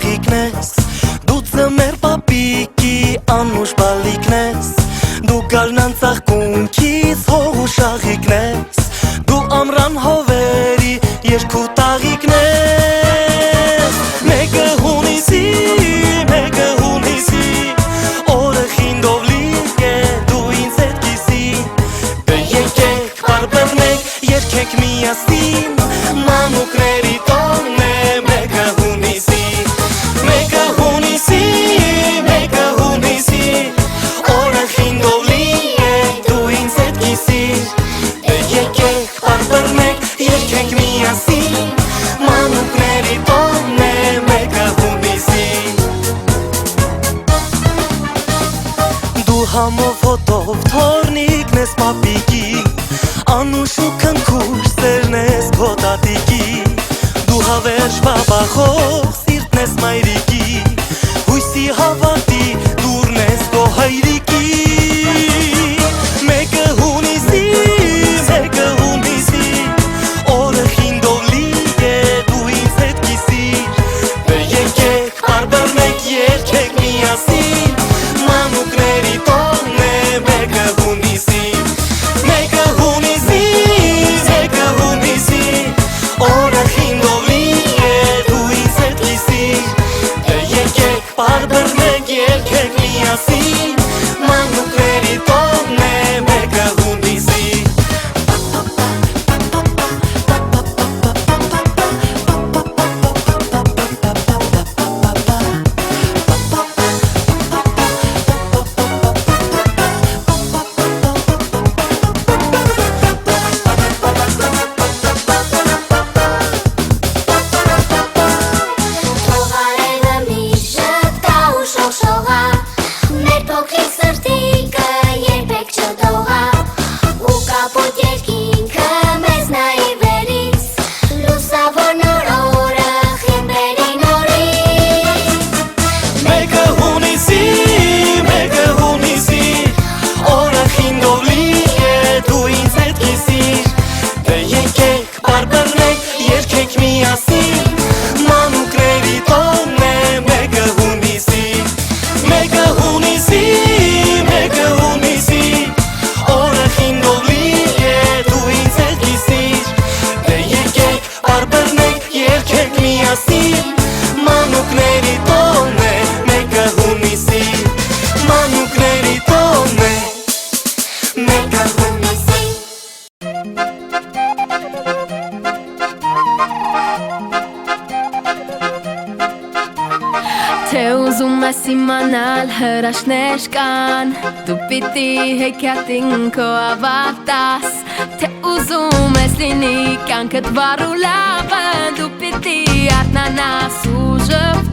շախիկնես Դու ծմեր պապիկի անուշ բալիկնես Դու գալնան ծաղկունքից հող ու շաղիկնես Դու ամրան հովերի երկու տաղիկնես Մեկը հունիսի, մեկը հունիսի Օրը խինդով լիք է դու ինձ հետ կիսի Դե եկեք բարբերնեք, երկեք միասին Մանուկների տոնն է մեկը հունիսի Մեկը հունիսի, մեկը հունիսի Օրը խինդով լիք է դու ինձ հետ կիսի Դե եկեք բարբերնեք, երկեք միասին Մանուկների տոնն է մեկը հունիսի Դու համով հոտով թորնիկն ես պապիկի Անուշ ու քնքուշ սերն ես քո տատիկի Դու հավերժ բաբախող սիրտն ես մայրիկի Հույսի հավատի դուրն ես քո հայրիկի Մեկը հունիսի, մեկը հունիսի Օրը խինդով լիք է դու ինձ հետ կիսիր Դե եկեք բարբերնեք, երկեք միասին Մանուկների տոնն է մեկը հունիսի Մեկը հունիսի, մեկը հունիսի Օրը խինդով լիք է դու ինձ հետ կիսիր Դե եկեք բարբերնեք, երկեք միասին Մանուկների տոնն է մեկը հունիսի Թողարևը մի ժպտա ու շողշողա Մեր փոքրիկ սրտիկը երբեք չդողա Ու կապոտ երկինքը մեզ նայի վերից Լուսավոր նոր օրը խիմբերի նորից Մեկը հունիսի, մեկը հունիսի Օրը խինդով լիք է դու ինձ հետ կիսիր Դե եկեք բարբերնեք, երկեք միասին Մանուկների տոնն է մեկը հունիսի Մեկը հունիսի, մեկը հունիսի Օրը խինդով լիք է դու ինձ հետ կիսիր Դե եկեք բարբերնեք, երկեք միասին Մանուկների տոնն է մեկը հունիսի Մանուկների տոնն է մեկը հունիսի Թե ուզում ես իմանալ հրաշներ կան Դու պիտի հեքիաթին քո ավարտաս Թե ուզում ես լինի կյանքդ վառ ու լավը Դու պիտի արթնանաս ու ժպտաս